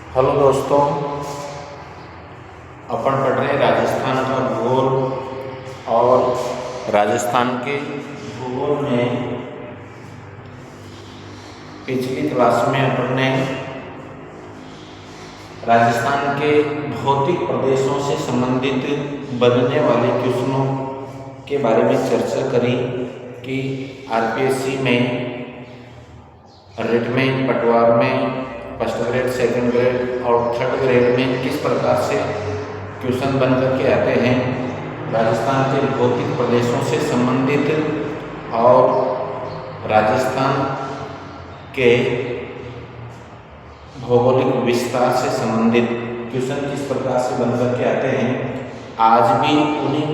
Hello दोस्तों, अपन पढ़ रहे हैं राजस्थान का भूगोल। और राजस्थान के भूगोल में पिछली क्लास में अपन ने राजस्थान के भौतिक प्रदेशों से संबंधित बनने वाले क्वेश्चनों के बारे में चर्चा करी कि आरपीएससी में, रिट में, पटवार में, फर्स्ट ग्रेड, सेकंड ग्रेड और थर्ड ग्रेड में किस प्रकार से क्वेश्चन बन करके आते हैं राजस्थान के भौतिक प्रदेशों से संबंधित और राजस्थान के भौगोलिक विस्तार से संबंधित क्वेश्चन किस प्रकार से बन करके आते हैं। आज भी उन्हीं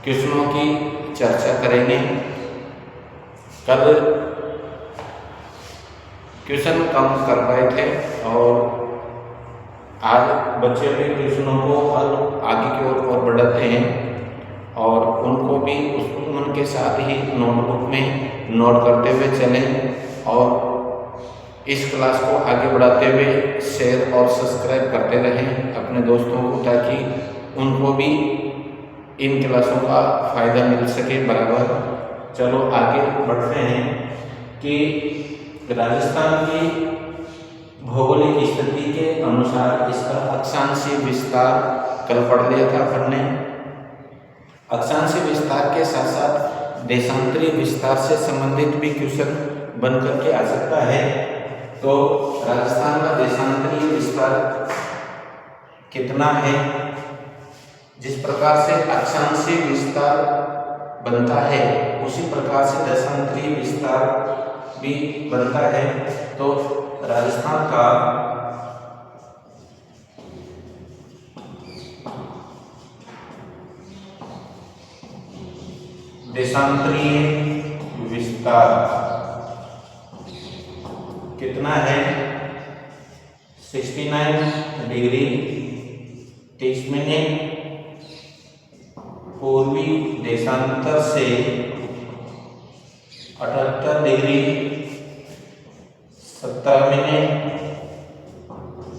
क्वेश्चनों की चर्चा करेंगे। कल क्वेश्चन कम कर पाए थे और आज बच्चे भी ट्यूशनों को आगे की ओर बढ़ाते हैं और उनको भी उनके साथ ही नोटबुक में नोट करते हुए चलें और इस क्लास को आगे बढ़ाते हुए शेयर और सब्सक्राइब करते रहें अपने दोस्तों को, ताकि उनको भी इन क्लासों का फ़ायदा मिल सके बराबर। चलो आगे बढ़ते हैं कि राजस्थान की भौगोलिक स्थिति के अनुसार इसका अक्षांशीय विस्तार कल पढ़ लिया था अपन ने। अक्षांशीय विस्तार के साथ साथ देशांतरीय विस्तार से संबंधित भी क्वेश्चन बन करके आ सकता है। तो राजस्थान का देशांतरीय विस्तार कितना है, जिस प्रकार से अक्षांशीय विस्तार बनता है उसी प्रकार से देशांतरीय विस्तार भी बनता है। तो राजस्थान का देशांतरीय विस्तार कितना है? 69 डिग्री 30 मिनट पूर्वी देशांतर से 78 डिग्री 70 मिनट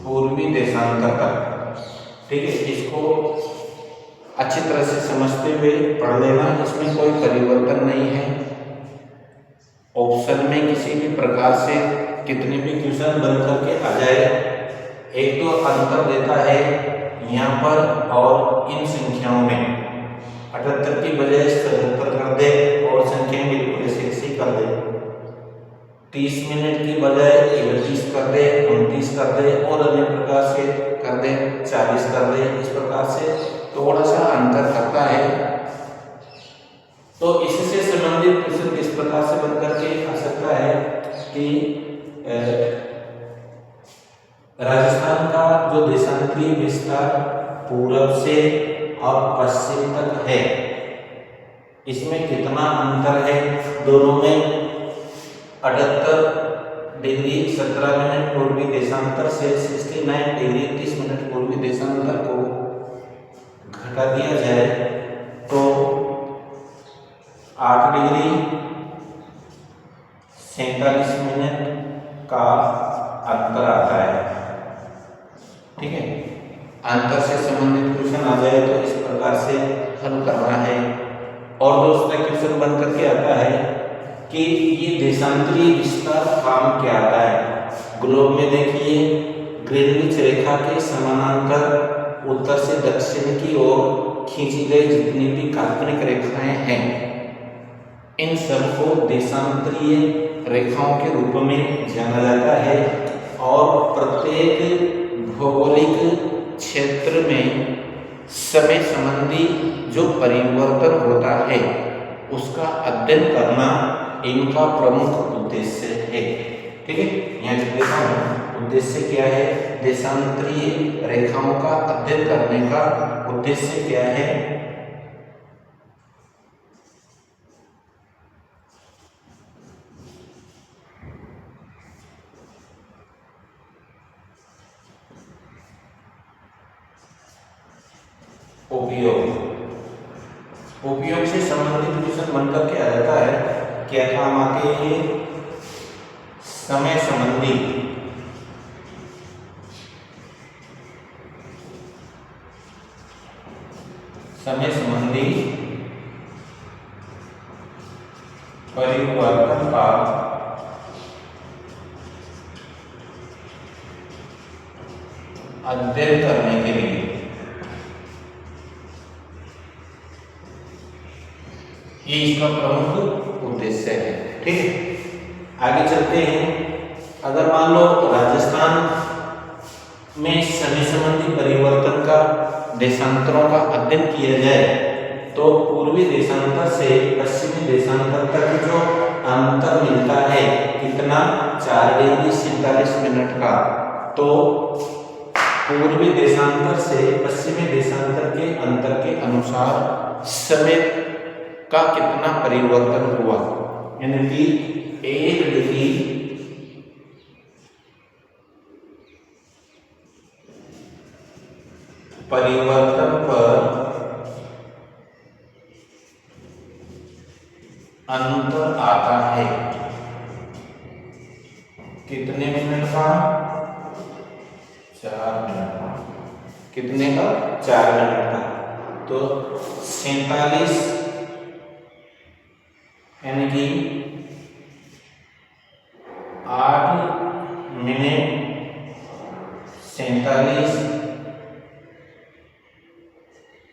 पूर्वी देशांतर तक। ठीक है, इसको अच्छी तरह से समझते हुए पढ़ लेना, इसमें कोई परिवर्तन नहीं है। ऑप्शन में किसी भी प्रकार से कितने भी क्वेश्चन बन करके आ जाए, एक तो अंतर देता है यहाँ पर और इन संख्याओं में। 78 की बजाय 77 कर दे और संख्याएं बिल्कुल ऐसे कर दे। 30 मिनट की बजाय 31 कर दे, 29 कर दे और अन्य प्रकार से कर दे, 40 कर दे। इस प्रकार से थोड़ा सा अंतर करता है। तो इससे संबंधित क्वेश्चन इस प्रकार से बन करके आ सकता है कि राजस्थान का जो देशांतरीय विस्तार पूर्व से और पश्चिम तक है, इसमें कितना अंतर है दोनों में? 78 डिग्री 17 मिनट पूर्वी देशांतर से 69 डिग्री 30 मिनट पूर्वी देशांतर को घटा दिया जाए तो 8 डिग्री 47 मिनट का अंतर आता है। ठीक है, अंतर से संबंधित क्वेश्चन आ जाए तो इस प्रकार से हल करना है। और दूसरा क्वेश्चन बन करके आता है कि ये देशांतरीय विस्तार काम क्या आता है। ग्लोब में देखिए, ग्रीनविच रेखा के समानांतर उत्तर से दक्षिण की ओर खींची गई जितनी भी काल्पनिक रेखाएं हैं, इन सबको देशांतरीय रेखाओं के रूप में जाना जाता है। और प्रत्येक भौगोलिक क्षेत्र में समय संबंधी जो परिवर्तन होता है उसका अध्ययन करना इनका प्रमुख उद्देश्य है। ठीक है, यहाँ लिख देता हूँ, उद्देश्य क्या है? देशांतरीय रेखाओं का अध्ययन करने का उद्देश्य क्या है? उपयोग से संबंधित क्वेश्चन बनकर के आ जाता है। क्या काम आते हैं? समय संबंधी समय संबंधी परिवर्तन का अध्ययन करने के लिए ये इसका प्रमुख उद्देश्य है। ठीक है, आगे चलते हैं। अगर मान लो राजस्थान में समय संबंधी परिवर्तन का देशांतरों का अध्ययन किया जाए तो पूर्वी देशांतर से पश्चिमी देशांतर तक जो अंतर मिलता है कितना, 4 डिग्री 47 मिनट का। तो पूर्वी देशांतर से पश्चिमी देशांतर के अंतर के अनुसार समय का कितना परिवर्तन हुआ, यानी कि 1 डिग्री परिवर्तन पर अंतर आता है कितने मिनट का, 4 मिनट का। कितने का, 4 मिनट का। तो 47 यानी कि 8 मिनट 47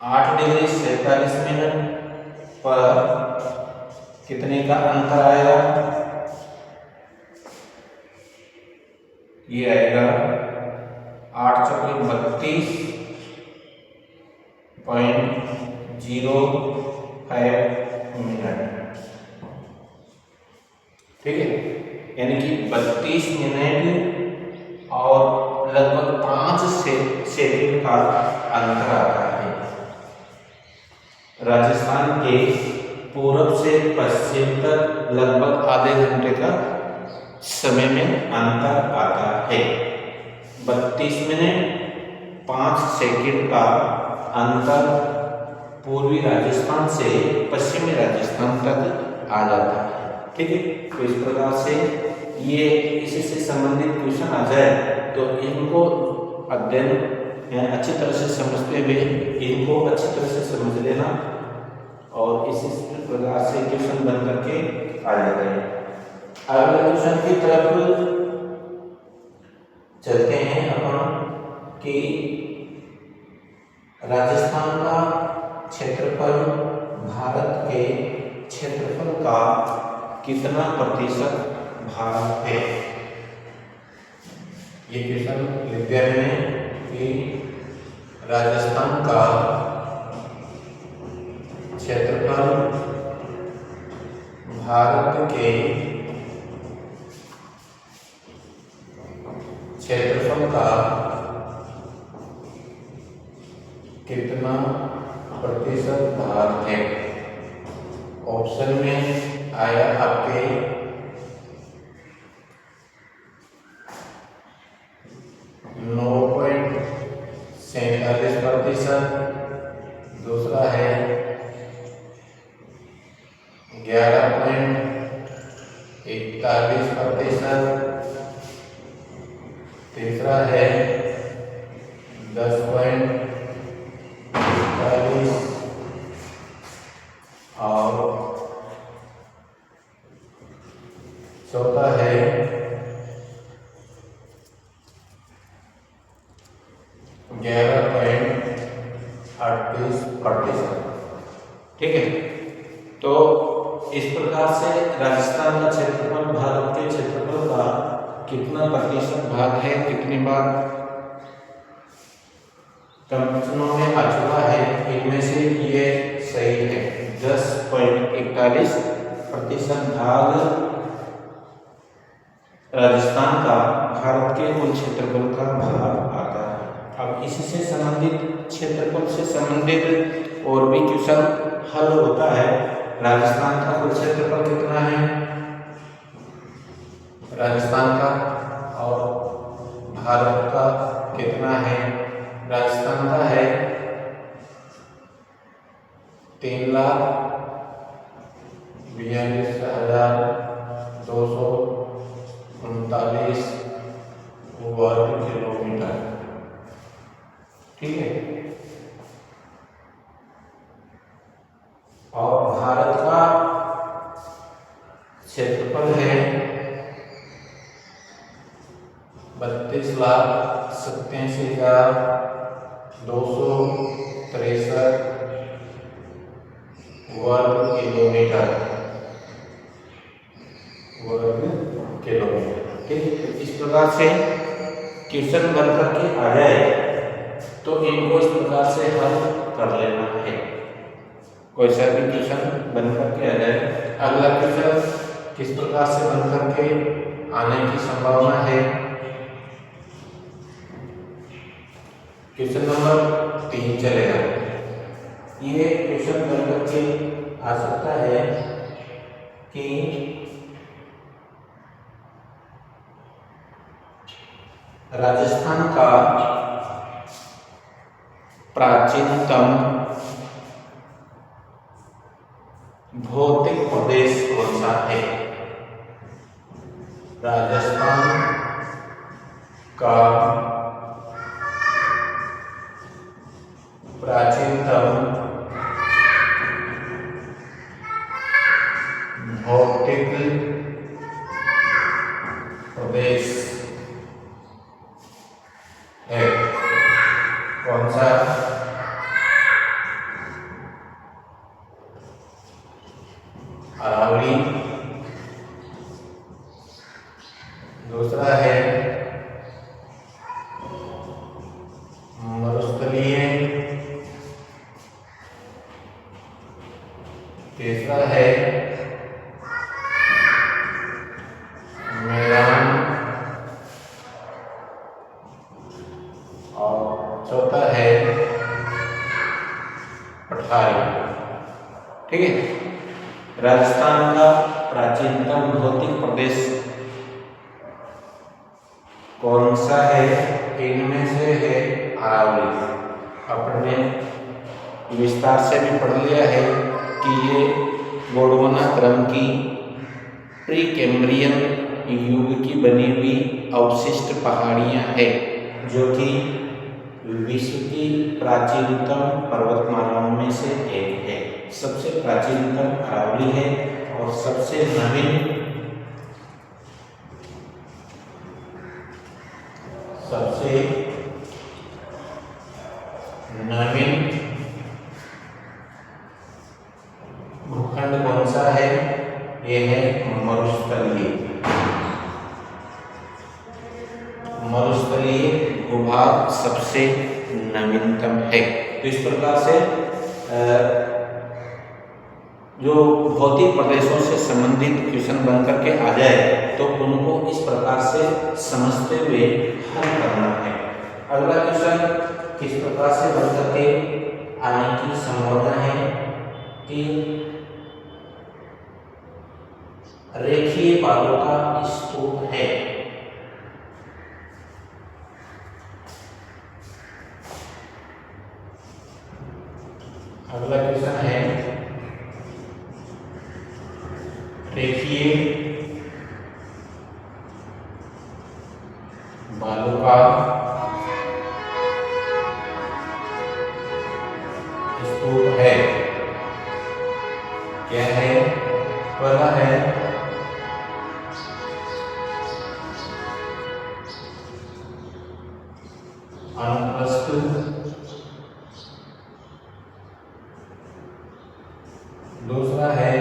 8 डिग्री 47 मिनट पर कितने का अंतर आएगा, ये आएगा 8 चौके 32.05 मिनट। ठीक है, यानी कि 32 मिनट और लगभग 5 सेकंड का अंतर आता है। राजस्थान के पूर्व से पश्चिम तक लगभग आधे घंटे का समय में अंतर आता है। 32 मिनट 5 सेकंड का अंतर पूर्वी राजस्थान से पश्चिमी राजस्थान तक आ जाता है। ठीक है, तो इस प्रकार से ये इससे संबंधित क्वेश्चन आ जाए तो इनको अध्ययन अच्छी तरह से समझते हुए इनको अच्छी तरह से समझ लेना और इसी प्रकार से क्वेश्चन बन करके आ जाते हैं। अगले क्वेश्चन की तरफ चलते हैं अपन कि राजस्थान का क्षेत्रफल भारत के क्षेत्रफल का कितना प्रतिशत भाग है। ये क्वेश्चन विद्यालय में कि राजस्थान का क्षेत्रफल भारत के क्षेत्रफल का कितना प्रतिशत भाग है। ऑप्शन में आया आपके 9.47%, दूसरा है 11.41%, तीसरा है 10.41 और चौथा है 11.38%। ठीक है, तो इस प्रकार से राजस्थान का क्षेत्रफल भारत के क्षेत्रफल का कितना प्रतिशत भाग है, कितनी बार कंपनों में आ चुका है, इनमें से ये सही है। 10.41% भाग राजस्थान का भारत के कुल क्षेत्रफल का भाग आता है। अब इसी से संबंधित क्षेत्रफल से संबंधित और भी क्वेश्चन हल होता है। राजस्थान का कुल क्षेत्रफल कितना है राजस्थान का, और भारत का कितना है। राजस्थान का है 3,42,239 वर्ग किलोमीटर। ठीक है, और भारत का क्षेत्रफल है 32,87,263 वर्ग किलोमीटर। ठीक, इस प्रकार से क्वेश्चन बन करके आ जाए तो इनको इस प्रकार से हल कर लेना है। कोई सा भी क्वेश्चन बन करके आ जाए, अगला क्वेश्चन किस प्रकार से बन करके आने की संभावना है। क्वेश्चन नंबर 3 चलेगा। ये क्वेश्चन बन करके आ सकता है कि राजस्थान का प्राचीनतम भौतिक प्रदेश कौन सा है। राजस्थान का प्राचीनतम भौतिक प्रदेश है कौन सा। अरावली, दूसरा है मरुस्थलीय, तीसरा है मैदान और चौथा है पठारी। ठीक है, राजस्थान का प्राचीनतम भौतिक प्रदेश कौन सा है, इनमें से है अरावली। अपने विस्तार से भी पढ़ लिया है कि ये गोंडवाना क्रम की प्री कैम्ब्रियन युग की बनी हुई अवशिष्ट पहाड़ियां हैं, जो कि विश्व की प्राचीनतम पर्वतमालाओं में से एक है। सबसे प्राचीनतम अरावली है और सबसे नवीन भूखंड कौन सा है, ये है मरुस्थलीय। मरुस्थलीय भूभाग सबसे नवीनतम है। तो इस प्रकार से जो भौतिक प्रदेशों से संबंधित क्वेश्चन बन करके आ जाए तो उनको इस प्रकार से समझते हुए हल करना है। अगला क्वेश्चन किस प्रकार से बन करके आने की संभावना है कि रेखीय बालों का स्तूप है। अगला क्वेश्चन है रेखीय बालों का स्तूप है। क्या है, पहला है अनुप्रस्थ, दूसरा है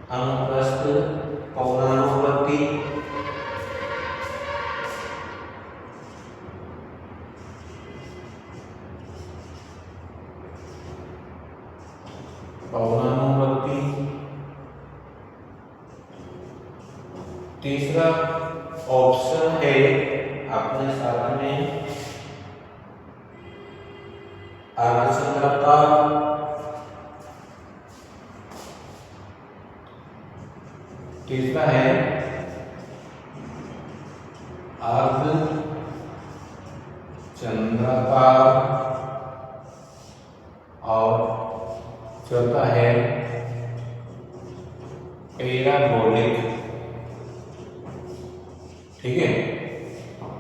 अनुप्रस्थ पौनानुवर्ती, तीसरा ऑप्शन है अपने साथ में आर्द्रचंद्राकार, तीसरा है अर्धचंद्राकार और चौथा है पैराबोलिक। ठीक है,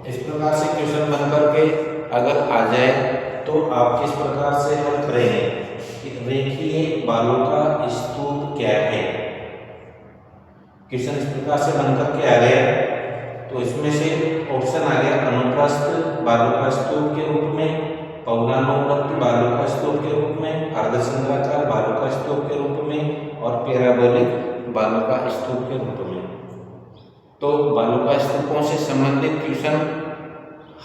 इस प्रकार से क्वेश्चन बन करके अगर आ जाए तो आप किस प्रकार से हल करेंगे कि रेखीय बालों का स्तूप क्या है। क्वेश्चन इस प्रकार से बन करके आ गया तो इसमें से ऑप्शन आ गया अनुप्रस्थ बालों का स्तूप के रूप में, पौलानुवर्ती बालों का स्तूप के रूप में, अर्धचंद्राकार बालों का स्तूप के रूप में और पैराबोलिक बालों का स्तूप के रूप में। तो बालों का स्तूपों से संबंधित क्वेश्चन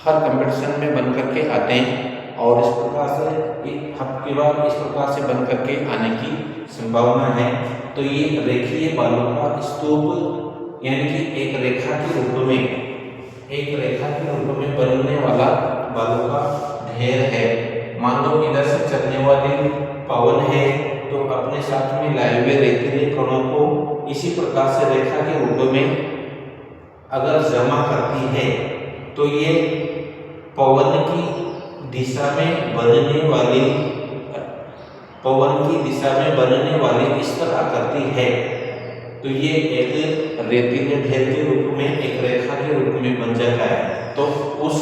हर कंपटीशन में बन करके आते हैं और इस प्रकार से एक हफ्ते बाद इस प्रकार से बन करके आने की संभावना है। तो ये रेखीय बालों का स्तूप यानी कि एक रेखा के रूप में बनने वाला बालों का ढेर है। मान लो इधर से चलने वाली पवन है तो अपने साथ में लाए हुए रेतीले कणों को इसी प्रकार से रेखा के रूप में अगर जमा करती है तो ये पवन की दिशा में बनने वाली इस तरह करती है। तो ये एक रेतीले ढेर के रूप में एक रेखा के रूप में बन जाता है। तो उस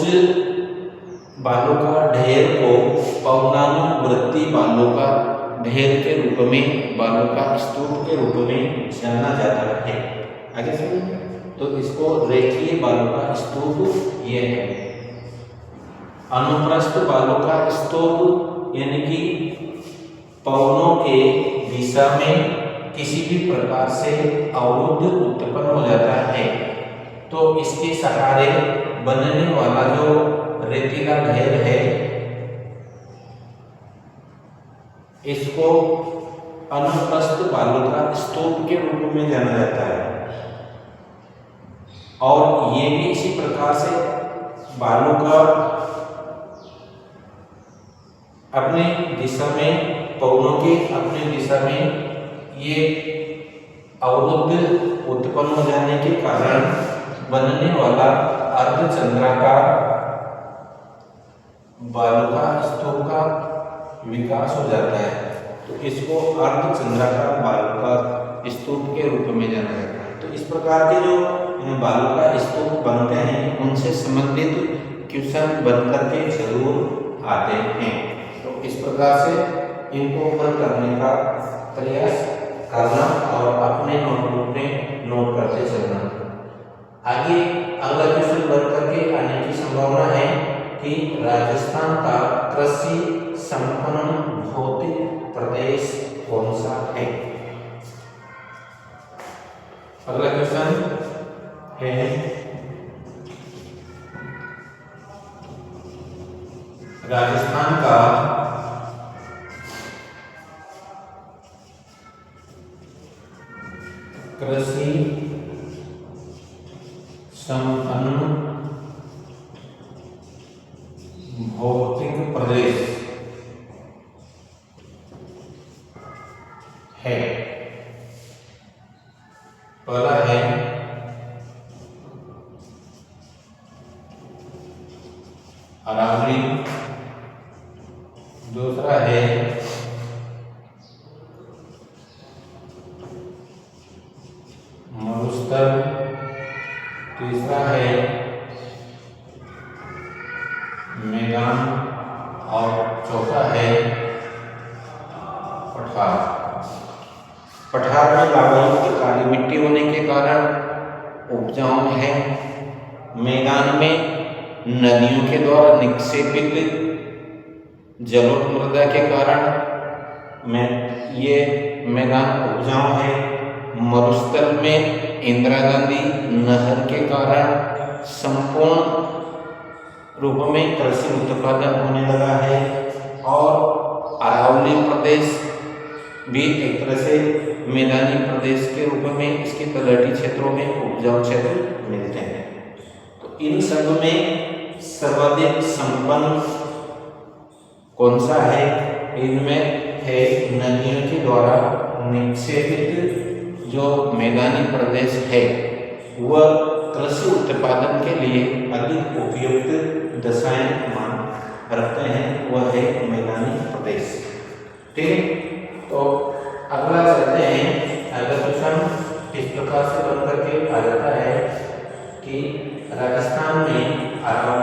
बालों का ढेर को पौलानुवर्ती बालों का ढेर के रूप में, बालों का स्तूप के रूप में जाना जाता है। आगे सुनिए, तो इसको रेखीय बालों का स्तूप ये है। अनुप्रस्थ बालों का स्तूप यानी कि पवनों के दिशा में किसी भी प्रकार से अवरुद्ध उत्पन्न हो जाता है तो इसके सहारे बनने वाला जो रेतीला ढेर है इसको अनुप्रस्थ बालों का स्तूप के रूप में जाना जाता है। और ये भी इसी प्रकार से बालों का अपने दिशा में, पवनों के अपने दिशा में ये अवरुद्ध उत्पन्न हो जाने के कारण बनने वाला अर्धचंद्राकार बालों का स्तूप का विकास हो जाता है। तो इसको अर्धचंद्राकार बालों का स्तूप के रूप में जाना जाता है। तो इस प्रकार के जो बालों का स्तूप बनते हैं उनसे संबंधित क्वेश्चन बन करके जरूर आते हैं। तो इस प्रकार से इनको हल करने का प्रयास करना और अपने नोटबुक में नोट करते चलना। आगे अगला क्वेश्चन बन करके आने की संभावना है कि राजस्थान का कृषि संपन्न भौतिक प्रदेश कौन सा है। अगला क्वेश्चन है राजस्थान का कृषि संपन्न भौतिक प्रदेश है। पहला है अरावली, दूसरा है मरुस्थल, तीसरा है मैदान और चौथा है पठार। पठार में लावयुक्त काली मिट्टी होने के कारण उपजाऊ है। मैदान में नदियों के द्वारा निक्षेपित जलोढ़ मृदा के कारण ये मैदान उपजाऊ है। मरुस्थल में इंदिरा गांधी नहर के कारण संपूर्ण रूप में कृषि उत्पादन होने लगा है। और अरावली प्रदेश भी एक तरह से मैदानी प्रदेश के रूप में इसके तलहटी क्षेत्रों में उपजाऊ क्षेत्र मिलते हैं। तो इन सब में सर्वाधिक संपन्न कौन सा है? इनमें है नदियों के द्वारा निक्षेपित जो मैदानी प्रदेश है वह कृषि उत्पादन के लिए अधिक उपयुक्त दशाएं मान रखते हैं, वह है मैदानी प्रदेश। ठीक, तो अगला चलते हैं। अगला क्वेश्चन इस प्रकार से बन करके आ जाता है कि राजस्थान में अरावली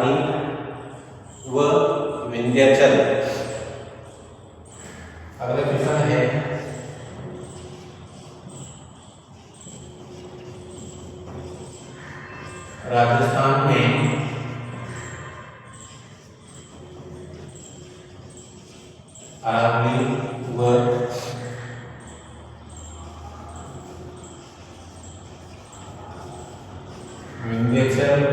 राजस्थान में अरावली व विंध्याचल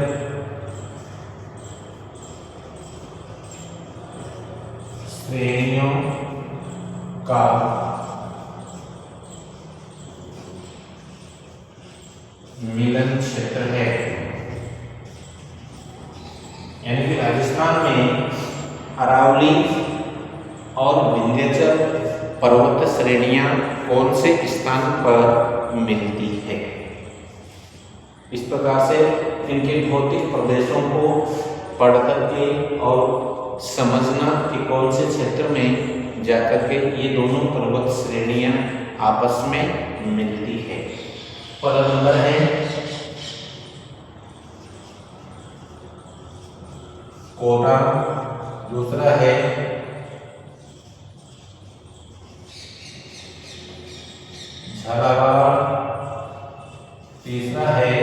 श्रेणियों का मिलन क्षेत्र है। यानी कि राजस्थान में अरावली और विंध्याचल पर्वत श्रेणियां कौन से स्थान पर मिलती है। इस प्रकार से इनके भौतिक प्रदेशों को पढ़ करके और समझना कि कौन से क्षेत्र में जाकर के ये दोनों पर्वत श्रेणियां आपस में मिलती है। पहला नंबर है कोटा, दूसरा है झालावाड़, तीसरा है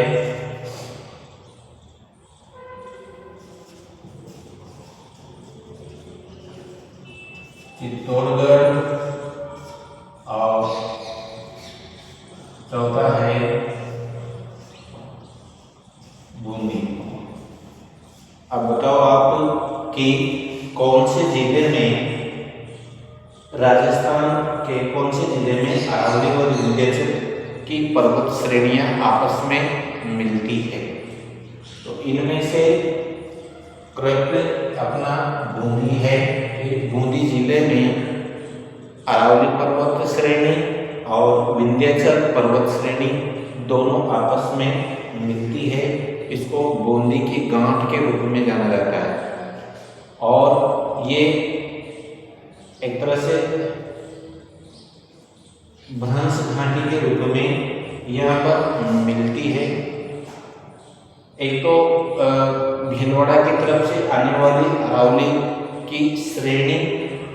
चित्तौड़गढ़ और चौथा है बूंदी। अब बताओ आप कि कौन से जिले में, राजस्थान के कौन से जिले में अरावली और विंध्याचल की पर्वत श्रेणियां आपस में मिलती है। तो इनमें से करेक्ट अपना बूंदी है। बूंदी जिले में अरावली पर्वत श्रेणी और विंध्याचल पर्वत श्रेणी दोनों आपस में मिलती है। इसको बूंदी की गांठ के रूप में जाना जाता है और ये एक तरह से भ्रंश घाटी के रूप में यहाँ पर मिलती है। एक तो भीलवाड़ा की तरफ से आने वाली अरावली की श्रेणी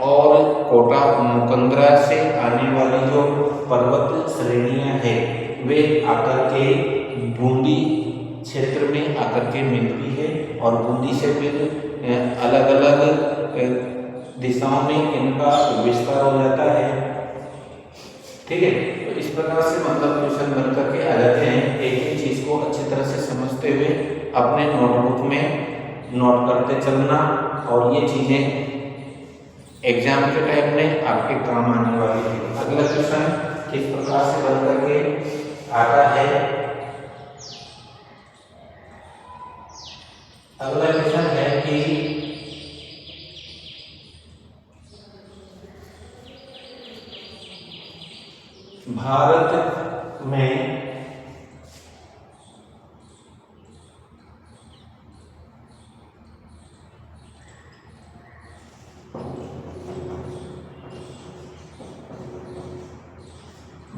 और कोटा मुकंदरा से आने वाली जो पर्वत श्रेणियां हैं वे आकर के बूंदी क्षेत्र में आकर के मिलती है और बूंदी से फिर अलग अलग दिशाओं में इनका विस्तार हो जाता है। ठीक है, तो इस प्रकार से मतलब क्वेश्चन बन करके आ जाते हैं। एक ही चीज को अच्छी तरह से समझते हुए अपने नोटबुक में नोट करते चलना और ये चीजें एग्जाम के टाइम में आपके काम आने वाली है। अगला क्वेश्चन किस प्रकार से बन करके आता है। अगला क्वेश्चन है कि भारत में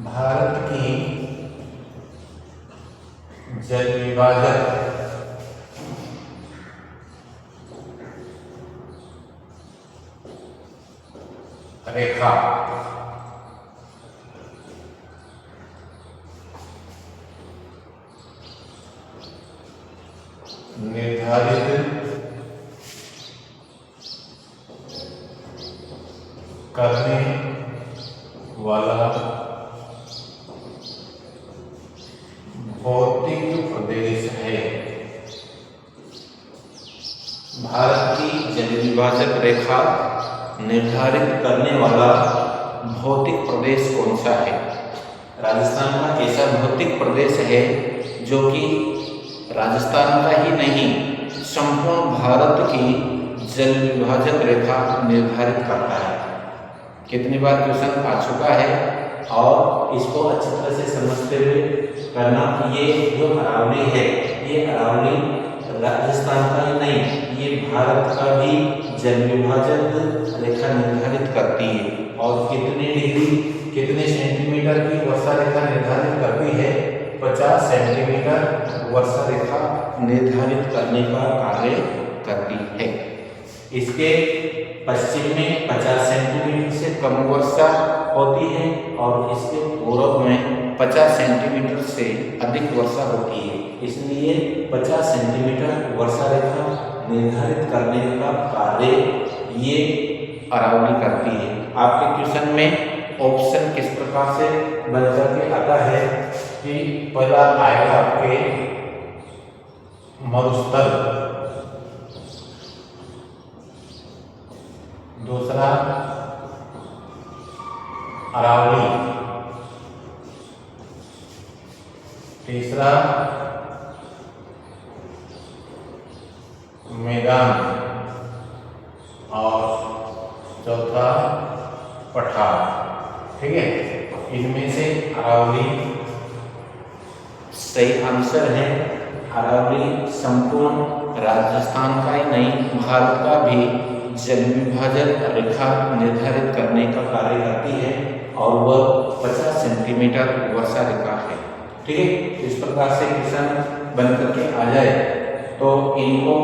भारत की जल विभाजक रेखा निर्धारित करने वाला भौतिक प्रदेश है। भारत की जल विभाजक रेखा निर्धारित करने वाला भौतिक प्रदेश कौन सा है। राजस्थान का ऐसा भौतिक प्रदेश है जो कि राजस्थान का ही नहीं संपूर्ण भारत की जल विभाजक रेखा निर्धारित करता है। कितनी बार क्वेश्चन आ चुका है और इसको अच्छी तरह से समझते हुए करना कि ये जो अरावली है ये अरावली राजस्थान का ही नहीं, ये भारत का भी जल विभाजक रेखा निर्धारित करती है। और कितने डिग्री कितने सेंटीमीटर की वर्षा रेखा निर्धारित करती है, 50 सेंटीमीटर वर्षा रेखा निर्धारित करने का कार्य करती है। इसके पश्चिम में 50 सेंटीमीटर से कम वर्षा होती है और इसके पूर्व में 50 सेंटीमीटर से अधिक वर्षा होती है। इसलिए 50 सेंटीमीटर वर्षा रेखा निर्धारित करने का कार्य ये अरावली करती है। आपके क्वेश्चन में ऑप्शन किस प्रकार से बन करके आता है कि पहला आएगा आपके मरुस्थल, दूसरा अरावली, तीसरा मैदान और चौथा पठार। ठीक है, इनमें से अरावली सही आंसर है। अरावली संपूर्ण राजस्थान का ही नहीं, भारत का भी जल विभाजन रेखा निर्धारित करने का कार्य करती है और वह 50 सेंटीमीटर वर्षा रेखा है। ठीक है, इस प्रकार से क्वेश्चन बन करके आ जाए तो इनको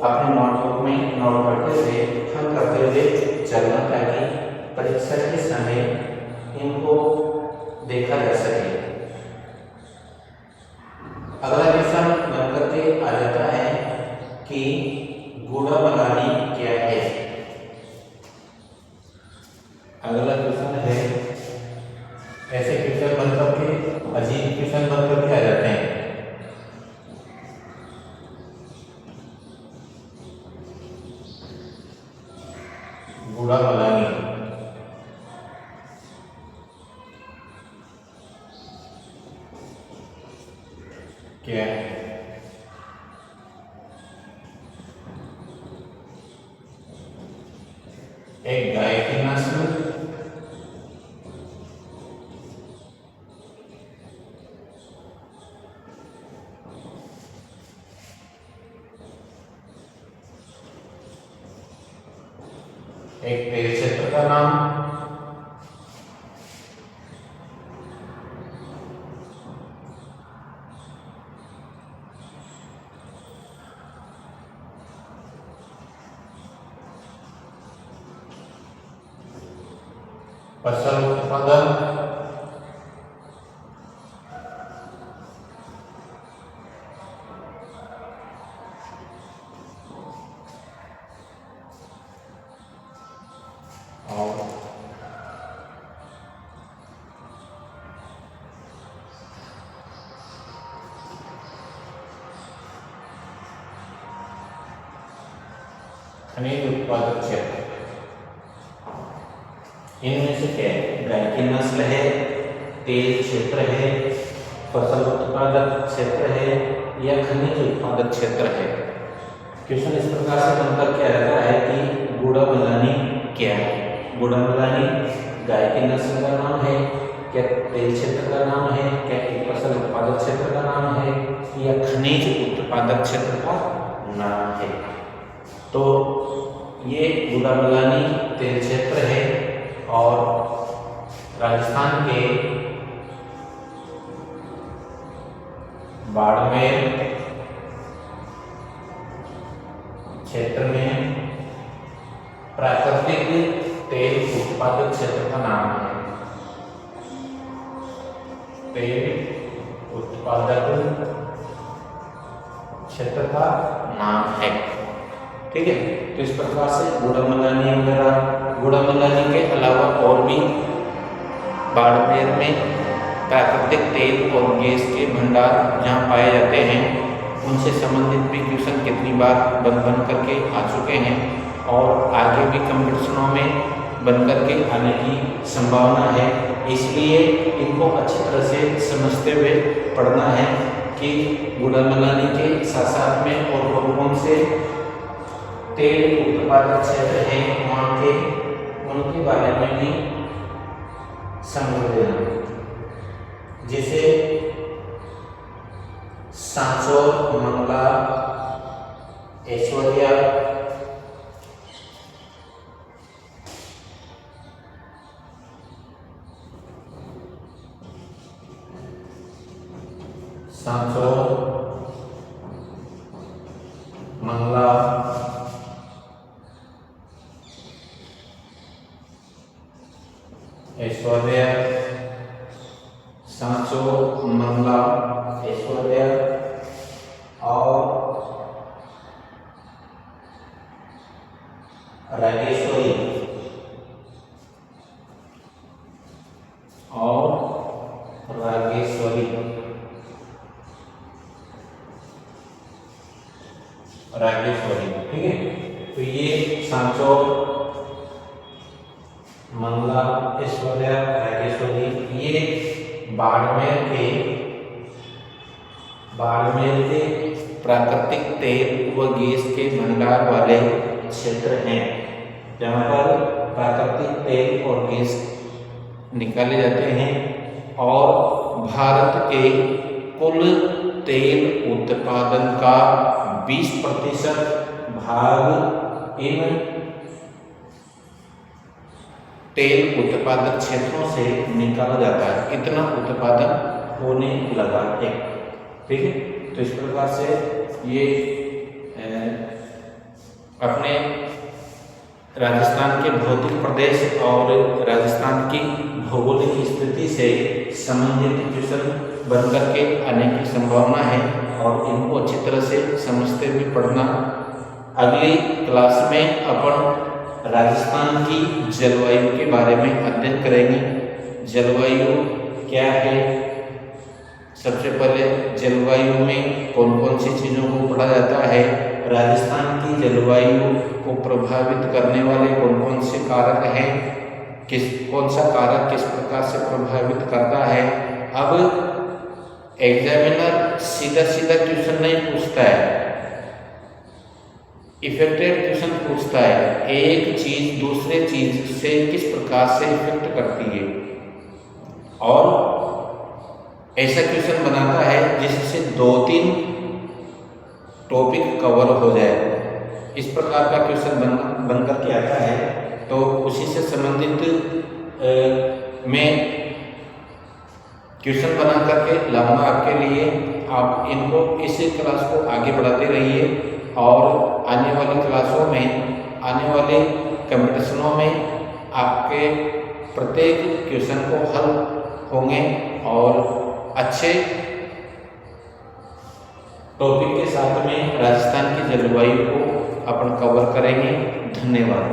अपने नोटबुक में नोट करते हुए हल करते हुए चलना, ताकि परीक्षा के समय इनको देखा जा सके। अगला क्वेश्चन बन करके आ जाता है कि गुड़ाबलानी क्या है। अगला क्वेश्चन है, ऐसे क्वेश्चन बन करके अजीब क्वेश्चन बन करके आ जाते हैं। गुड़ाबलानी क्या है? एक गाय की नस्ल, एक तेल क्षेत्र का नाम, फसल उत्पादन, और खनिज उत्पादक क्षेत्र। इनमें से क्या है? गाय की नस्ल है, तेल क्षेत्र है, फसल उत्पादक क्षेत्र है या खनिज उत्पादक क्षेत्र है। क्वेश्चन इस प्रकार से बनकर क्या रहता है कि गुड़ाबलानी क्या है? गुड़ाबलानी गाय की नस्ल का नाम है, क्या तेल क्षेत्र का नाम है, क्या एक फसल उत्पादक क्षेत्र का नाम है या खनिज उत्पादक क्षेत्र का नाम है? तो ये गुड़ाबलानी तेल क्षेत्र है और राजस्थान के बाड़मेर क्षेत्र में प्राकृतिक तेल उत्पादक क्षेत्र का नाम है। तेल उत्पादक क्षेत्र का नाम है। ठीक है, तो इस प्रकार से गुड़ाबलानी वगैरह, गुड़ाबलानी के अलावा और भी बाड़मेर में प्राकृतिक तेल और गैस के भंडार जहाँ पाए जाते हैं, उनसे संबंधित भी क्वेश्चन कितनी बार बन करके आ चुके हैं और आगे भी कंपटीशनों में बन करके आने की संभावना है। इसलिए इनको अच्छी तरह से समझते हुए पढ़ना है कि गुड़ाबलानी के साथ साथ में और कौन से तेल उत्पादक क्षेत्र हैं वहाँ के, उनके बारे में भी समझ लेना। जैसे सांचौर, मंगला, ऐश्वर्या, सांचौर, मंगला, ऐश्वर्या, सांचो, मंगला, ऐश्वर्या और रागेश्वरी रागेश्वरी, ठीक है। तो ये सांचो, मंगला, ऐश्वर्या, रागेश्वरी, ये बाड़मेर के प्राकृतिक तेल व गैस के भंडार वाले क्षेत्र हैं, जहाँ पर प्राकृतिक तेल और गैस निकाले जाते हैं और भारत के कुल तेल उत्पादन का 20% भाग इन तेल उत्पादक क्षेत्रों से निकाला जाता है। इतना उत्पादन होने लगा है, ठीक है। तो इस प्रकार से ये अपने राजस्थान के भौतिक प्रदेश और राजस्थान की भौगोलिक स्थिति से संबंधित क्वेश्चन बनकर के आने की संभावना है और इनको अच्छी तरह से समझते हुए पढ़ना। अगली क्लास में अपन राजस्थान की जलवायु के बारे में अध्ययन करेंगे। जलवायु क्या है, सबसे पहले जलवायु में कौन कौन सी चीज़ों को पढ़ा जाता है, राजस्थान की जलवायु को प्रभावित करने वाले कौन कौन से कारक हैं, कौन सा कारक किस प्रकार से प्रभावित करता है। अब एग्जामिनर सीधा सीधा क्वेश्चन नहीं पूछता है, इफेक्टेड क्वेश्चन पूछता है। एक चीज दूसरे चीज से किस प्रकार से इफेक्ट करती है और ऐसा क्वेश्चन बनाता है जिससे 2-3 टॉपिक कवर हो जाए। इस प्रकार का क्वेश्चन बन करके आता है। तो उसी से संबंधित मैं क्वेश्चन बना करके लाऊंगा आपके लिए। आप इनको इसी क्लास को आगे बढ़ाते रहिए और आने वाली क्लासों में, आने वाले कंपटीशनों में आपके प्रत्येक क्वेश्चन को हल होंगे और अच्छे टॉपिक के साथ में राजस्थान की जलवायु को अपन कवर करेंगे। धन्यवाद।